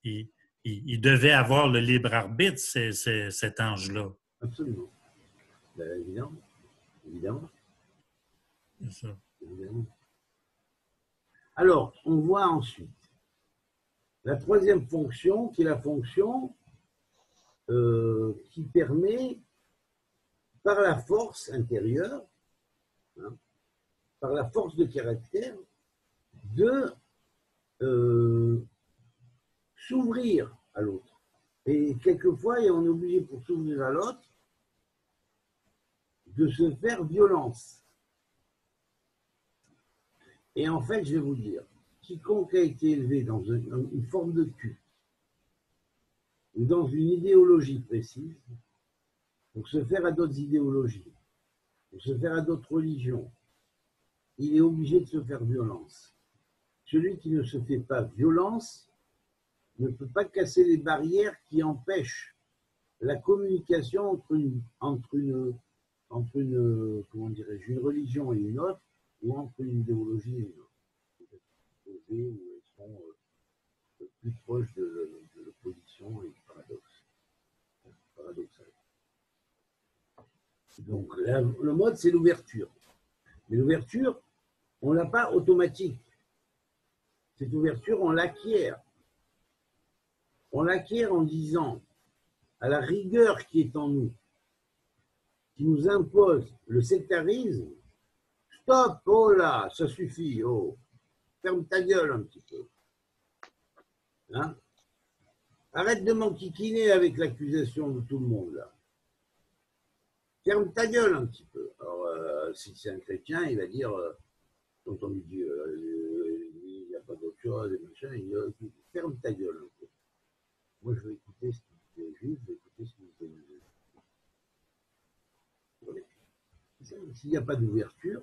il devait avoir le libre arbitre, cet ange-là. Absolument. Ben, évidemment. C'est ça. Évidemment. Alors, on voit ensuite la troisième fonction, qui est la fonction qui permet, par la force intérieure, par la force de caractère, de s'ouvrir à l'autre. Et quelquefois, on est obligé, pour s'ouvrir à l'autre, de se faire violence. Et en fait, je vais vous dire, quiconque a été élevé dans une forme de culte ou dans une idéologie précise, pour se faire à d'autres idéologies, pour se faire à d'autres religions, il est obligé de se faire violence. Celui qui ne se fait pas violence ne peut pas casser les barrières qui empêchent la communication entre une comment dirais-je, une religion et une autre, ou entre une idéologie et une autre. Où elles sont plus proches de l'opposition et du paradoxe. Paradoxal. Donc, le mode, c'est l'ouverture. Mais l'ouverture, on ne l'a pas automatique. Cette ouverture, on l'acquiert. On l'acquiert en disant à la rigueur qui est en nous, qui nous impose le sectarisme. Stop, oh là, ça suffit, oh, ferme ta gueule un petit peu. Hein? Arrête de m'enquiquiner avec l'accusation de tout le monde là. Ferme ta gueule un petit peu. Alors, si c'est un chrétien, il va dire, quand on lui dit, il n'y a pas d'autre chose, et machin, il dit, ferme ta gueule un peu. Moi, je vais écouter ce qu'il dit juif, je vais écouter ce qu'il dit. S'il n'y a pas d'ouverture,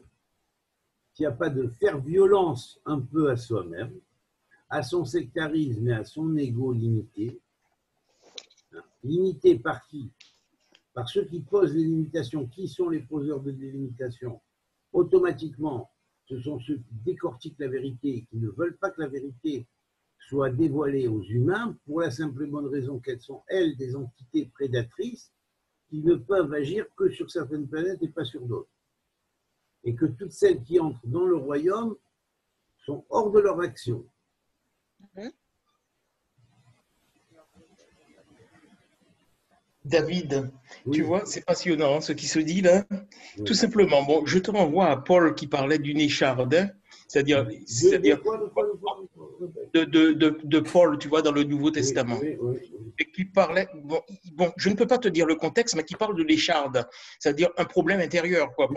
s'il n'y a pas de faire violence un peu à soi-même, à son sectarisme et à son ego limité, limité par qui? Par ceux qui posent les limitations. Qui sont les poseurs de limitations? Automatiquement, ce sont ceux qui décortiquent la vérité, qui ne veulent pas que la vérité soit dévoilée aux humains, pour la simple et bonne raison qu'elles sont, elles, des entités prédatrices qui ne peuvent agir que sur certaines planètes et pas sur d'autres. Et que toutes celles qui entrent dans le royaume sont hors de leur action. David, Oui. tu vois, c'est passionnant ce qui se dit là. Oui. Tout simplement, bon, je te renvoie à Paul qui parlait d'une écharde, hein, c'est-à-dire de Paul, tu vois, dans le Nouveau Testament. Oui. Et qui parlait, bon, je ne peux pas te dire le contexte, mais qui parle de l'écharde, c'est-à-dire un problème intérieur, quoi.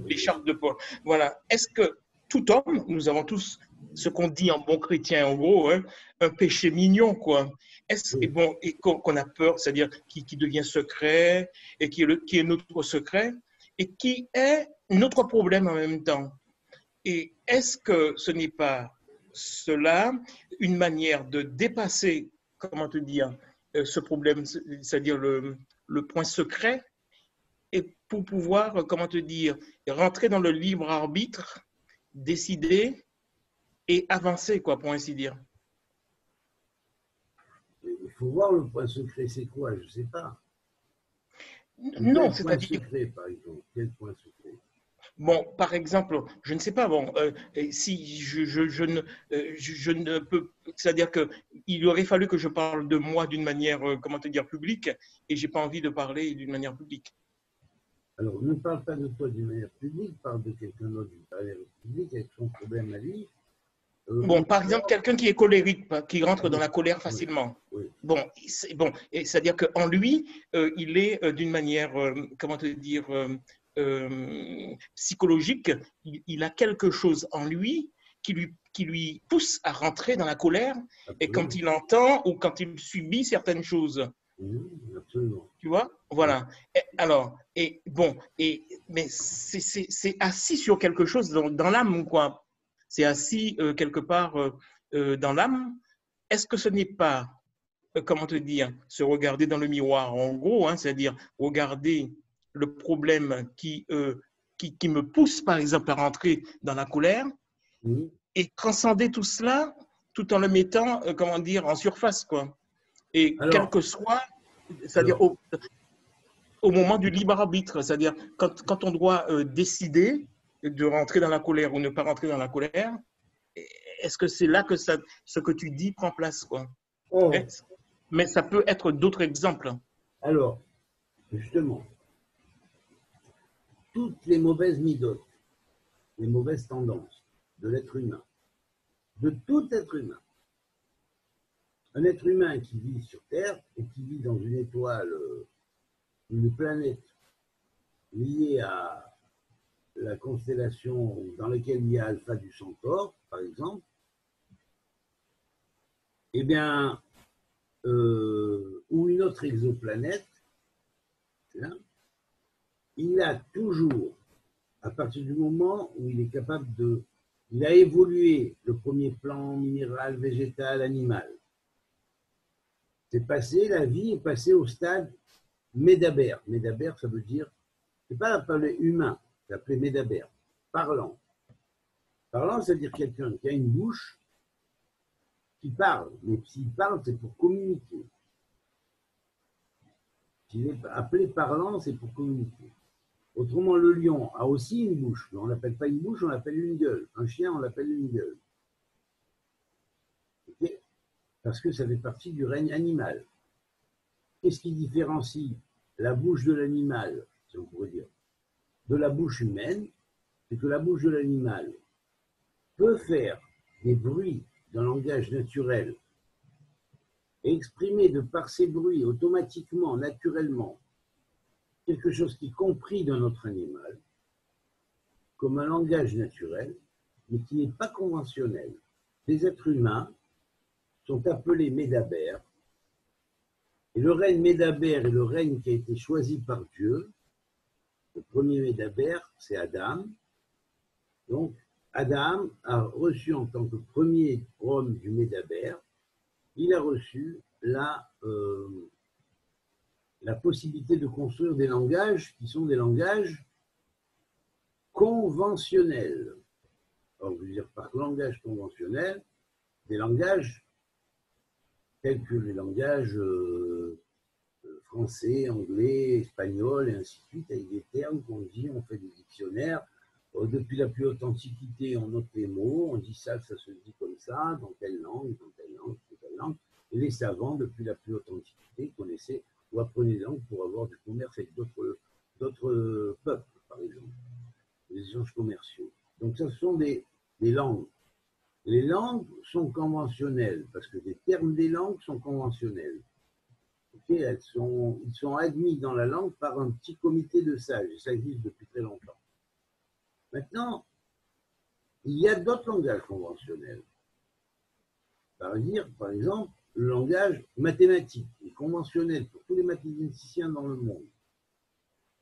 L'écharde de Paul. Voilà. Est-ce que tout homme, nous avons tous ce qu'on dit en bon chrétien, en gros, hein, un péché mignon, quoi. Est-ce bon, et qu'on a peur, c'est-à-dire qui devient secret et qui est notre secret et qui est notre problème en même temps. Et est-ce que ce n'est pas cela une manière de dépasser, comment te dire, ce problème, c'est-à-dire le point secret, et pour pouvoir, comment te dire, rentrer dans le libre arbitre, décider et avancer, quoi, pour ainsi dire. Il faut voir le point secret, c'est quoi? Je ne sais pas. Non, c'est-à-dire. Quel point secret, par exemple? Quel point secret? Bon, par exemple, je ne sais pas, bon, si je ne peux, c'est-à-dire qu'il aurait fallu que je parle de moi d'une manière, comment te dire, publique, et je n'ai pas envie de parler d'une manière publique. Alors, ne parle pas de toi d'une manière publique, parle de quelqu'un d'autre d'une manière publique, avec son problème à lui. Bon, par exemple, quelqu'un qui est colérique, qui rentre dans la colère facilement. Oui. Bon, c'est-à-dire qu'en lui, il est d'une manière, comment te dire, psychologique, il a quelque chose en lui qui lui pousse à rentrer dans la colère. Absolument. Et quand il entend ou quand il subit certaines choses. Absolument. Tu vois? Voilà. Et alors, mais c'est assis sur quelque chose dans l'âme, quoi. C'est assis quelque part dans l'âme. Est-ce que ce n'est pas, comment te dire, se regarder dans le miroir, en gros, hein, c'est-à-dire regarder le problème qui me pousse, par exemple, à rentrer dans la colère, et transcender tout cela tout en le mettant, comment dire, en surface, quoi. Et alors, quel que soit, c'est-à-dire au moment du libre arbitre, c'est-à-dire quand on doit décider de rentrer dans la colère ou ne pas rentrer dans la colère, est-ce que c'est là que ce que tu dis prend place, quoi? Oh. Mais ça peut être d'autres exemples. Alors, justement, toutes les mauvaises midotes, les mauvaises tendances de l'être humain, de tout être humain, un être humain qui vit sur Terre et qui vit dans une étoile, une planète liée à la constellation dans laquelle il y a Alpha du Centaure, par exemple, eh bien, ou une autre exoplanète, là, il a toujours, à partir du moment où il est capable de... Il a évolué le premier plan minéral, végétal, animal. C'est passé, la vie est passée au stade Médaber. Médaber, ça veut dire, c'est pas appelé humain, c'est appelé Médaber, parlant. Parlant, c'est-à-dire quelqu'un qui a une bouche qui parle, mais s'il parle, c'est pour communiquer. S'il est appelé parlant, c'est pour communiquer. Autrement, le lion a aussi une bouche, mais on l'appelle pas une bouche, on l'appelle une gueule. Un chien, on l'appelle une gueule. Okay? parce que ça fait partie du règne animal. Qu'est-ce qui différencie la bouche de l'animal, si on pourrait dire, de la bouche humaine? C'est que la bouche de l'animal peut faire des bruits d'un langage naturel et exprimer de par ces bruits automatiquement, naturellement, quelque chose qui est compris dans notre animal, comme un langage naturel, mais qui n'est pas conventionnel. Les êtres humains sont appelés Médabères, et le règne Médabère est le règne qui a été choisi par Dieu. Le premier Médabère, c'est Adam. Donc, Adam a reçu en tant que premier homme du Médabère, il a reçu la possibilité de construire des langages qui sont des langages conventionnels. Alors, je veux dire par langage conventionnel, des langages tels que les langages français, anglais, espagnol, et ainsi de suite, avec des termes qu'on dit, on fait des dictionnaires. Depuis la plus haute antiquité, on note les mots, on dit ça se dit comme ça, dans telle langue, dans telle langue, dans telle langue. Et les savants, depuis la plus haute antiquité, connaissaient ou apprenaient des langues pour avoir du commerce avec d'autres peuples, par exemple, des échanges commerciaux. Donc, ça, ce sont des langues. Les langues sont conventionnelles, parce que les termes des langues sont conventionnels. Okay, ils sont admis dans la langue par un petit comité de sages, et ça existe depuis très longtemps. Maintenant, il y a d'autres langages conventionnels. Par exemple, le langage mathématique est conventionnel pour tous les mathématiciens dans le monde.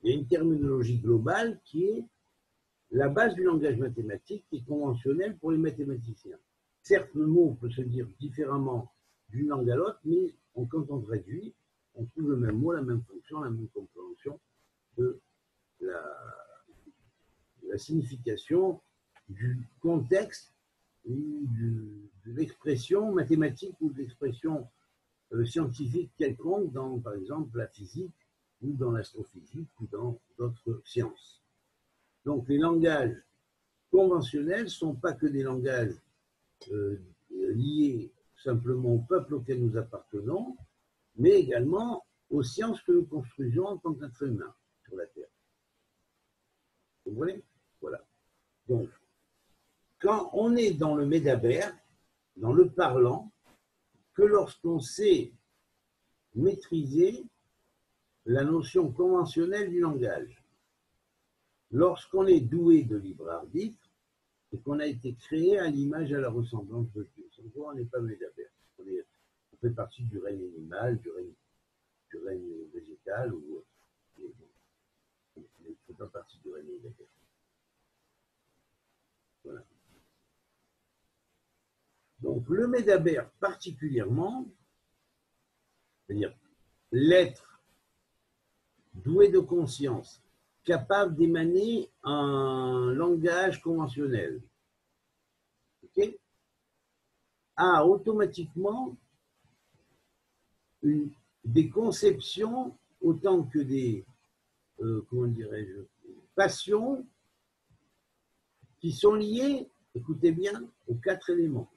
Il y a une terminologie globale qui est la base du langage mathématique qui est conventionnelle pour les mathématiciens. Certes, le mot peut se dire différemment d'une langue à l'autre, mais quand on traduit, on trouve le même mot, la même fonction, la même compréhension de la signification du contexte de l'expression mathématique ou de l'expression scientifique quelconque dans, par exemple, la physique ou dans l'astrophysique ou dans d'autres sciences. Donc, les langages conventionnels ne sont pas que des langages liés simplement au peuple auquel nous appartenons, mais également aux sciences que nous construisons en tant qu'êtres humains sur la Terre. Vous voyez? Voilà. Donc, quand on est dans le Médabère, dans le parlant, que lorsqu'on sait maîtriser la notion conventionnelle du langage, lorsqu'on est doué de libre arbitre et qu'on a été créé à l'image et à la ressemblance de Dieu. Sans quoi, on n'est pas Médabère. On fait partie du règne animal, du règne végétal, ou on ne fait pas partie du règne Médabère. Voilà. Donc, le Médabère particulièrement, c'est-à-dire l'être doué de conscience, capable d'émaner un langage conventionnel, okay, a automatiquement des conceptions autant que des, comment dirais-je, passions qui sont liées, écoutez bien, aux 4 éléments.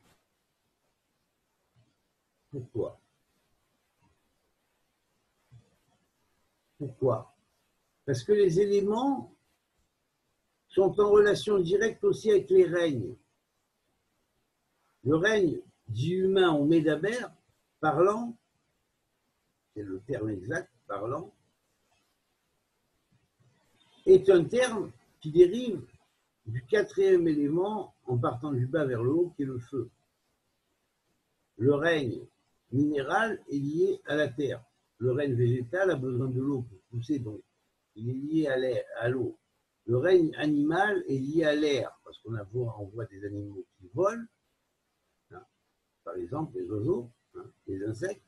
Pourquoi? Pourquoi? Parce que les éléments sont en relation directe aussi avec les règnes. Le règne dit humain ou Médabère, parlant, c'est le terme exact, parlant, est un terme qui dérive du 4e élément en partant du bas vers le haut, qui est le feu. Le règne minéral est lié à la terre. Le règne végétal a besoin de l'eau pour pousser, donc il est lié à l'eau. Le règne animal est lié à l'air, parce qu'on voit des animaux qui volent, hein, par exemple les oiseaux, hein, les insectes,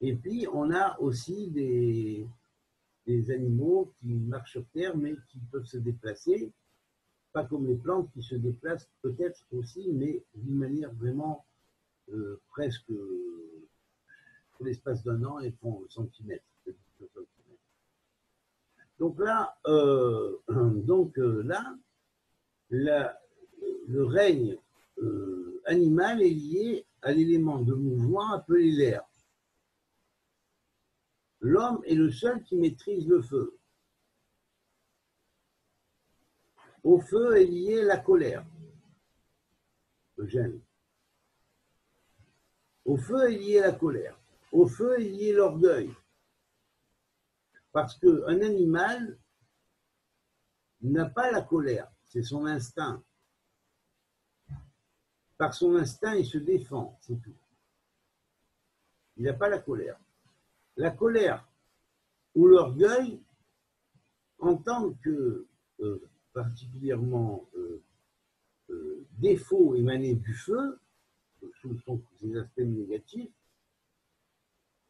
et puis on a aussi des animaux qui marchent sur terre, mais qui peuvent se déplacer, pas comme les plantes qui se déplacent peut-être aussi, mais d'une manière vraiment presque pour l'espace d'un an et font centimètres. Donc là, le règne animal est lié à l'élément de mouvement appelé l'air. L'homme est le seul qui maîtrise le feu. Au feu est liée la colère, le gène. Au feu est liée la colère. Au feu est lié l'orgueil. Parce qu'un animal n'a pas la colère, c'est son instinct. Par son instinct, il se défend, c'est tout. Il n'a pas la colère. La colère ou l'orgueil, en tant que particulièrement défaut émané du feu, sous ses aspects négatifs,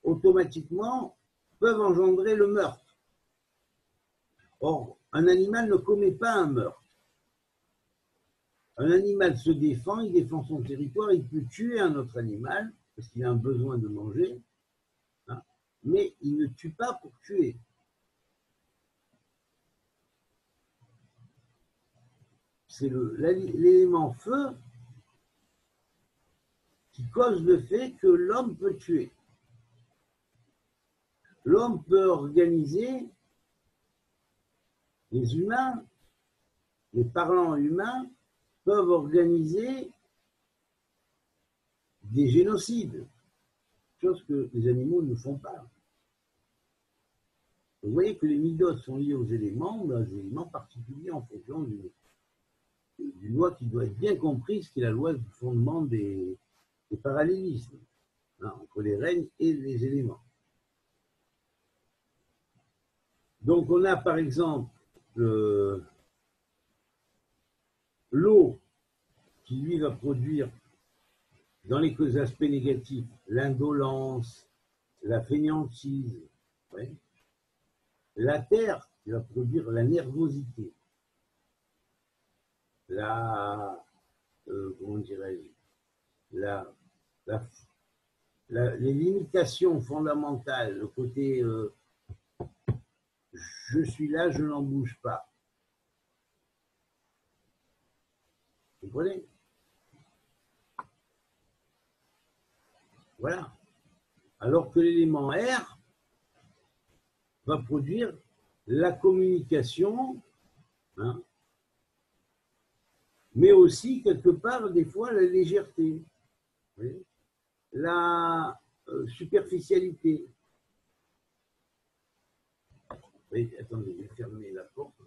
automatiquement peuvent engendrer le meurtre. Or, un animal ne commet pas un meurtre. Un animal se défend, il défend son territoire, il peut tuer un autre animal parce qu'il a un besoin de manger, hein, mais il ne tue pas pour tuer. C'est l'élément feu qui cause le fait que l'homme peut tuer. L'homme peut organiser, les humains, les parlants humains, peuvent organiser des génocides, chose que les animaux ne font pas. Vous voyez que les midotes sont liés aux éléments, mais aux éléments particuliers en fonction d'une loi qui doit être bien comprise, qui est la loi du fondement des parallélismes, hein, entre les règnes et les éléments. Donc on a par exemple l'eau qui lui va produire dans les aspects négatifs l'indolence, la fainéantise, ouais. La terre qui va produire la nervosité, comment dirais-je, les limitations fondamentales, le côté je suis là, je n'en bouge pas. Vous comprenez? Voilà. Alors que l'élément air va produire la communication, hein, mais aussi, quelque part, des fois, la légèreté, vous voyez, la superficialité. Oui, attendez, je vais fermer la porte.